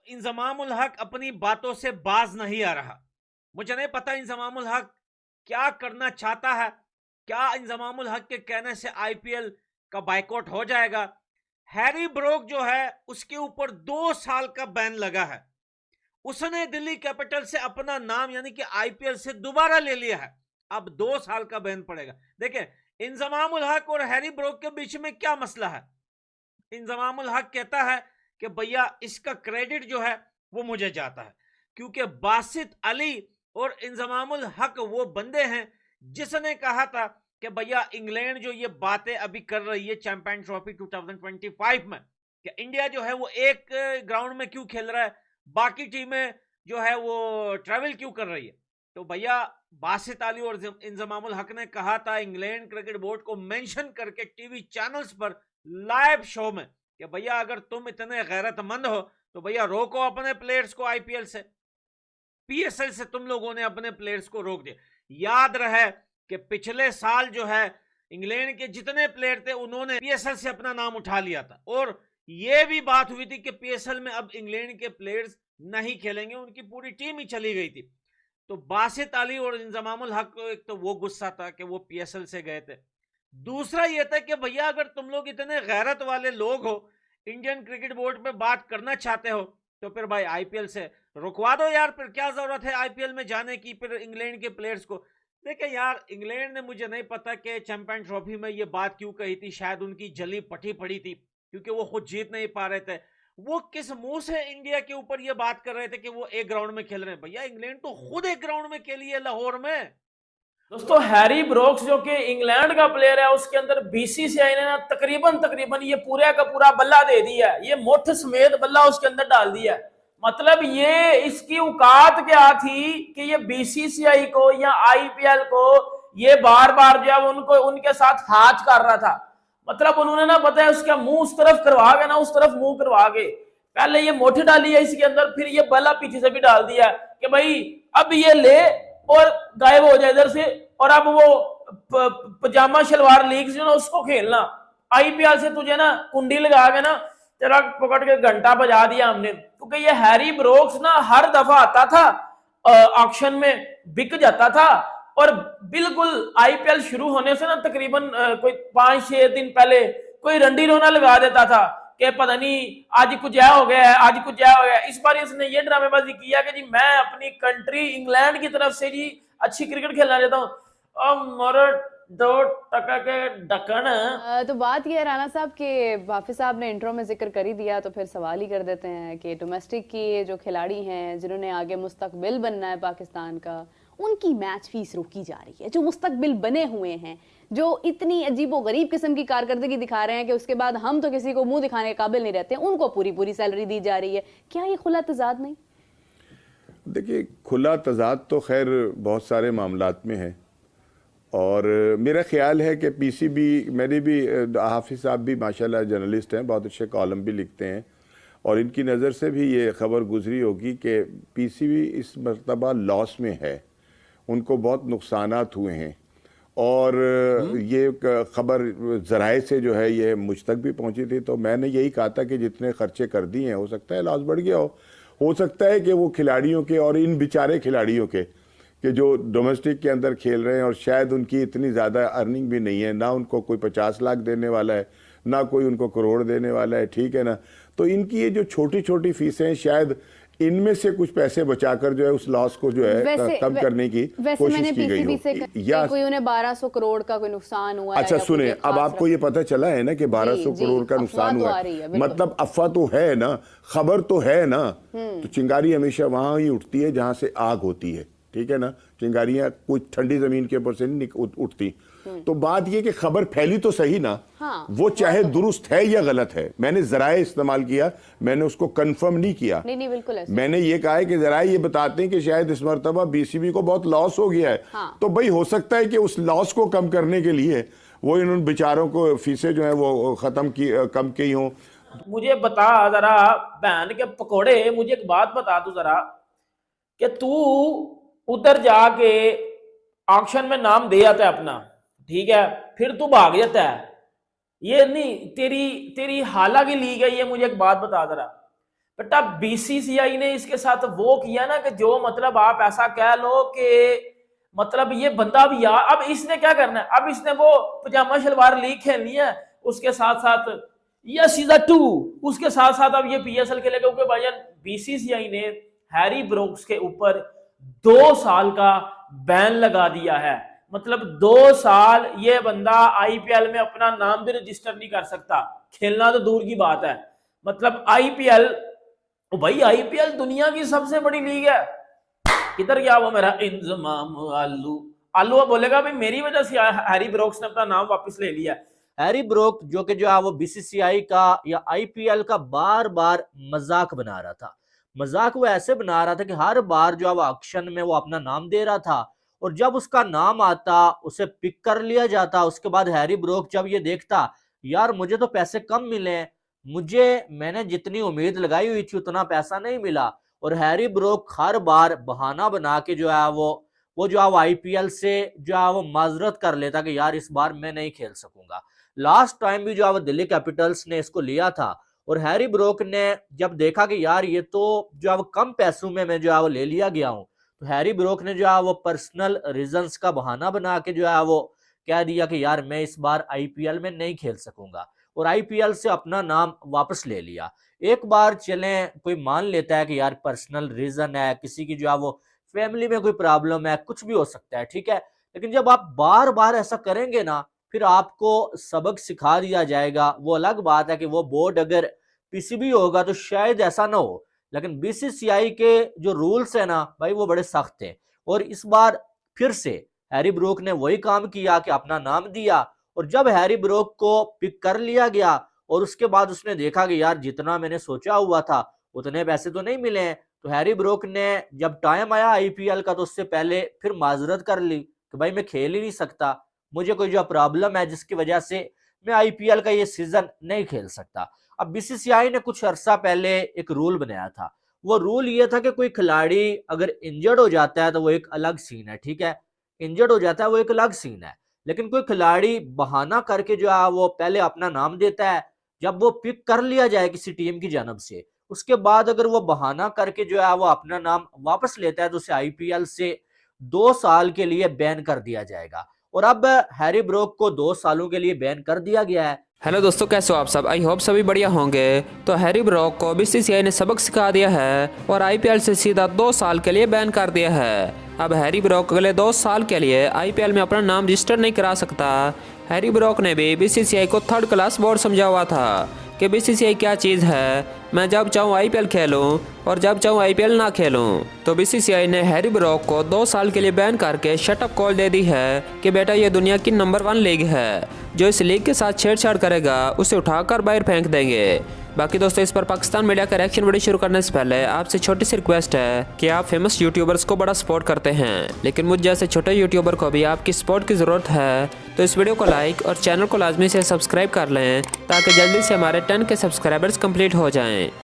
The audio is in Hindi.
इंजमाम उल हक अपनी बातों से बाज नहीं आ रहा। मुझे नहीं पता इंजमाम उल हक क्या करना चाहता है। क्या इंजमाम उल हक के कहने से आईपीएल का बाइकआउट हो जाएगा? हैरी ब्रोक जो है उसके ऊपर 2 साल का बैन लगा है। उसने दिल्ली कैपिटल से अपना नाम यानी कि आईपीएल से दोबारा ले लिया है। अब 2 साल का बैन पड़ेगा। देखिए, इंजमाम उल हक और हैरी ब्रोक के बीच में क्या मसला है। इंजमाम उल हक कहता है कि भैया इसका क्रेडिट जो है वो मुझे जाता है, क्योंकि बासित अली और इंजमाम उल हक वो बंदे हैं जिसने कहा था कि भैया इंग्लैंड जो ये बातें अभी कर रही है चैंपियन ट्रॉफी 2025 में, कि इंडिया जो है वो एक ग्राउंड में क्यों खेल रहा है, बाकी टीमें जो है वो ट्रैवल क्यों कर रही है। तो भैया बासित अली और इंजमाम उल हक ने कहा था इंग्लैंड क्रिकेट बोर्ड को मेंशन करके टीवी चैनल्स पर लाइव शो में कि भैया अगर तुम इतने गैरतमंद हो तो भैया रोको अपने प्लेयर्स को आईपीएल से, पीएसएल से तुम लोगों ने अपने प्लेयर्स को रोक दिया। याद रहे कि पिछले साल जो है इंग्लैंड के जितने प्लेयर थे उन्होंने पीएसएल से अपना नाम उठा लिया था, और यह भी बात हुई थी कि पीएसएल में अब इंग्लैंड के प्लेयर्स नहीं खेलेंगे, उनकी पूरी टीम ही चली गई थी। तो बासित अली और इंजमाम उल हक को एक तो वो गुस्सा था कि वो पीएसएल से गए थे, दूसरा ये था कि भैया अगर तुम लोग इतने गैरत वाले लोग हो, इंडियन क्रिकेट बोर्ड पे बात करना चाहते हो, तो फिर भाई आईपीएल से रुकवा दो यार। फिर क्या जरूरत है आईपीएल में जाने की फिर इंग्लैंड के प्लेयर्स को। देखिए यार, इंग्लैंड ने मुझे नहीं पता कि चैंपियन ट्रॉफी में ये बात क्यों कही थी, शायद उनकी जली पटी पड़ी थी क्योंकि वो खुद जीत नहीं पा रहे थे। वो किस मुंह से इंडिया के ऊपर ये बात कर रहे थे कि वो एक ग्राउंड में खेल रहे हैं? भैया इंग्लैंड तो खुद एक ग्राउंड में खेली है, लाहौर में। दोस्तों, हैरी ब्रोक्स जो कि इंग्लैंड का प्लेयर है, उसके अंदर बीसीसीआई ने ना तकरीबन ये पूरा का पूरा बल्ला दे दिया है, ये मुठ समेत बल्ला उसके अंदर डाल दिया है। मतलब ये इसकी औकात क्या थी कि ये बीसीसीआई को या आईपीएल को ये बार बार जो है उनको उनके साथ हाथ कर रहा था। मतलब उन्होंने ना पता है उसका मुंह उस तरफ करवा के ना उस तरफ मुंह करवा के पहले ये मुठ डाली है इसके अंदर, फिर ये बल्ला पीछे से भी डाल दिया कि भाई अब ये ले और गायब हो जाए इधर से, और अब वो पजामा शलवार लीग जो ना उसको खेलना, आईपीएल से तुझे ना कुंडी लगा के ना तेरा पकड़ के घंटा बजा दिया हमने। क्योंकि ये हैरी ब्रोक्स ना हर दफा आता था ऑक्शन में, बिक जाता था, और बिल्कुल आईपीएल शुरू होने से ना तकरीबन कोई 5-6 दिन पहले कोई रंडी रोना लगा देता था कि पता नहीं आज कुछ ऐसा हो गया है, आज कुछ ऐसा हो गया है। इस बार इसने ये ड्रामेबाजी किया कि जी मैं अपनी कंट्री इंग्लैंड की तरफ से जी अच्छी क्रिकेट खेलना चाहता हूँ, और 2 टका के ढक्कन। तो बात यह है राना साहब कि हाफिज साहब ने इंट्रो में जिक्र कर ही दिया, तो फिर सवाल ही कर देते हैं कि डोमेस्टिक की जो खिलाड़ी हैं जिन्होंने आगे मुस्तकबिल बनना है पाकिस्तान का, उनकी मैच फीस रोकी जा रही है। जो मुस्तकबिल बने हुए हैं, जो इतनी अजीबो गरीब किस्म की कारकर्दगी दिखा रहे हैं कि उसके बाद हम तो किसी को मुंह दिखाने के काबिल नहीं रहते, उनको पूरी पूरी सैलरी दी जा रही है। क्या ये खुला तजाद नहीं? देखिए, खुला तजाद तो खैर बहुत सारे मामलात में है, और मेरा ख्याल है कि पीसीबी, मेरे भी हाफिज साहब भी माशाल्लाह जर्नलिस्ट हैं, बहुत अच्छे कॉलम भी लिखते हैं, और इनकी नज़र से भी ये ख़बर गुजरी होगी कि पीसीबी इस मरतबा लॉस में है, उनको बहुत नुकसानात हुए हैं। और ये ख़बर ज़राए से जो है ये मुझ तक भी पहुंची थी, तो मैंने यही कहा था कि जितने खर्चे कर दिए हैं हो सकता है लॉस बढ़ गया हो सकता है कि वो खिलाड़ियों के और इन बेचारे खिलाड़ियों के कि जो डोमेस्टिक के अंदर खेल रहे हैं और शायद उनकी इतनी ज़्यादा अर्निंग भी नहीं है, ना उनको कोई 50 लाख देने वाला है, ना कोई उनको करोड़ देने वाला है, ठीक है ना। तो इनकी ये जो छोटी छोटी फीसें, शायद इनमें से कुछ पैसे बचाकर जो है उस लॉस को जो है कम करने की कोशिश की गई हो, या कोई उन्हें 1200 करोड़ का कोई नुकसान हुआ। अच्छा सुने, अब आपको ये पता चला है ना कि 1200 करोड़ का नुकसान हुआ है, मतलब अफवाह तो है ना, खबर तो है ना। तो चिंगारी हमेशा वहां ही उठती है जहां से आग होती है, ठीक है ना। चिंगारियां कुछ ठंडी जमीन के ऊपर से नहीं उठती। तो बात ये कि खबर फैली तो सही ना, हाँ, वो चाहे दुरुस्त है या गलत है। मैंने जराए इस्तेमाल किया, मैंने उसको कंफर्म नहीं किया। नहीं बिल्कुल ऐसे। मैंने ये कहा है कि जराए ये बताते हैं कि शायद इस मरतबा बीसीबी को बहुत लॉस हो गया है, हाँ। तो भाई हो सकता है कि उस लॉस को कम करने के लिए वो इन बेचारों को फीसें जो है वो कम की हों। मुझे बता जरा बहन के पकोड़े, मुझे एक बात बता तू जरा कि तू उधर जाके ऑक्शन में नाम दे आता है अपना, ठीक है, फिर तू भाग जाता है। ये नहीं तेरी हाला की लीग है ये। मुझे एक बात बता जरा, बेटा बीसीसीआई ने इसके साथ वो किया ना कि जो मतलब आप ऐसा कह लो कि मतलब ये बंदा भी यार, अब इसने क्या करना है, अब इसने वो पजामा शलवार लीग खेलनी है, उसके साथ साथ ये सीजन 2, उसके साथ साथ अब ये पीएसएल खेलेगा, क्योंकि भाईजान बीसीसीआई ने हैरी ब्रोक्स के ऊपर 2 साल का बैन लगा दिया है। मतलब 2 साल ये बंदा आईपीएल में अपना नाम भी रजिस्टर नहीं कर सकता, खेलना तो दूर की बात है। मतलब आईपीएल, भाई आईपीएल दुनिया की सबसे बड़ी लीग है। किधर गया वो मेरा इंजमाम आलू, आलू बोलेगा भाई मेरी वजह से हैरी ब्रोक्स ने अपना नाम वापस ले लिया। हैरी ब्रोक जो कि जो है वो बीसीसीआई का या आईपीएल का बार बार मजाक बना रहा था। मजाक वो ऐसे बना रहा था कि हर बार जो है वो ऑक्शन में वो अपना नाम दे रहा था, और जब उसका नाम आता उसे पिक कर लिया जाता। उसके बाद हैरी ब्रोक जब ये देखता यार मुझे तो पैसे कम मिले, मैंने जितनी उम्मीद लगाई हुई थी उतना पैसा नहीं मिला, और हैरी ब्रोक हर बार बहाना बना के जो है वो जो है वो आईपीएल से जो है वो माजरत कर लेता कि यार इस बार मैं नहीं खेल सकूंगा। लास्ट टाइम भी जो है वो दिल्ली कैपिटल्स ने इसको लिया था, और हैरी ब्रोक ने जब देखा कि यार ये तो जो है वो कम पैसों में मैं जो है वो ले लिया गया हूं, तो हैरी ब्रोक ने जो है वो पर्सनल रीजंस का बहाना बना के जो है वो कह दिया कि यार मैं इस बार आईपीएल में नहीं खेल सकूंगा, और आईपीएल से अपना नाम वापस ले लिया। एक बार चले कोई मान लेता है कि यार पर्सनल रीजन है, किसी की जो है वो फैमिली में कोई प्रॉब्लम है, कुछ भी हो सकता है, ठीक है। लेकिन जब आप बार बार ऐसा करेंगे ना, फिर आपको सबक सिखा दिया जाएगा। वो अलग बात है कि वो बोर्ड अगर पीसीबी होगा तो शायद ऐसा ना हो, लेकिन बीसीसीआई के जो रूल्स है ना भाई वो बड़े सख्त हैं। और इस बार फिर से हैरी ब्रोक ने वही काम किया कि अपना नाम दिया, और जब हैरी ब्रोक को पिक कर लिया गया और उसके बाद उसने देखा कि यार जितना मैंने सोचा हुआ था उतने पैसे तो नहीं मिले हैं, तो हैरी ब्रोक ने जब टाइम आया आईपीएल का तो उससे पहले फिर माजरत कर ली कि भाई मैं खेल ही नहीं सकता, मुझे कोई जो प्रॉब्लम है जिसकी वजह से मैं आईपीएल का ये सीजन नहीं खेल सकता। अब बीसीसीआई ने कुछ अरसा पहले एक रूल बनाया था। वो रूल ये था कि कोई खिलाड़ी अगर इंजर्ड हो जाता है तो वो एक अलग सीन है, ठीक है, इंजर्ड हो जाता है वो एक अलग सीन है। लेकिन कोई खिलाड़ी बहाना करके जो है वो पहले अपना नाम देता है, जब वो पिक कर लिया जाए किसी टीम की जानब से, उसके बाद अगर वो बहाना करके जो है वो अपना नाम वापस लेता है तो उसे आईपीएल से 2 साल के लिए बैन कर दिया जाएगा। और अब हैरी ब्रोक को 2 सालों के लिए बैन कर दिया गया है। हेलो दोस्तों, कैसे हो आप सब? आई होप सभी बढ़िया होंगे। तो हैरी ब्रोक को बीसीसीआई ने सबक सिखा दिया है और आईपीएल से सीधा 2 साल के लिए बैन कर दिया है। अब हैरी ब्रोक अगले 2 साल के लिए आईपीएल में अपना नाम रजिस्टर नहीं करा सकता। हैरी ब्रोक ने भी बीसीसीआई को 3rd क्लास बोर्ड समझा हुआ था कि बीसीसीआई क्या चीज़ है, मैं जब चाहूँ आईपीएल खेलूं और जब चाहूँ आईपीएल ना खेलूं। तो बीसीसीआई ने हैरी ब्रोक को 2 साल के लिए बैन करके शटअप कॉल दे दी है कि बेटा ये दुनिया की नंबर 1 लीग है, जो इस लीग के साथ छेड़छाड़ करेगा उसे उठाकर बाहर फेंक देंगे। बाकी दोस्तों, इस पर पाकिस्तान मीडिया का रिएक्शन वीडियो शुरू करने से पहले आपसे छोटी सी रिक्वेस्ट है कि आप फेमस यूट्यूबर्स को बड़ा सपोर्ट करते हैं, लेकिन मुझ जैसे छोटे यूट्यूबर को भी आपकी सपोर्ट की ज़रूरत है। तो इस वीडियो को लाइक और चैनल को लाजमी से सब्सक्राइब कर लें ताकि जल्दी से हमारे 10 के सब्सक्राइबर्स कंप्लीट हो जाएं।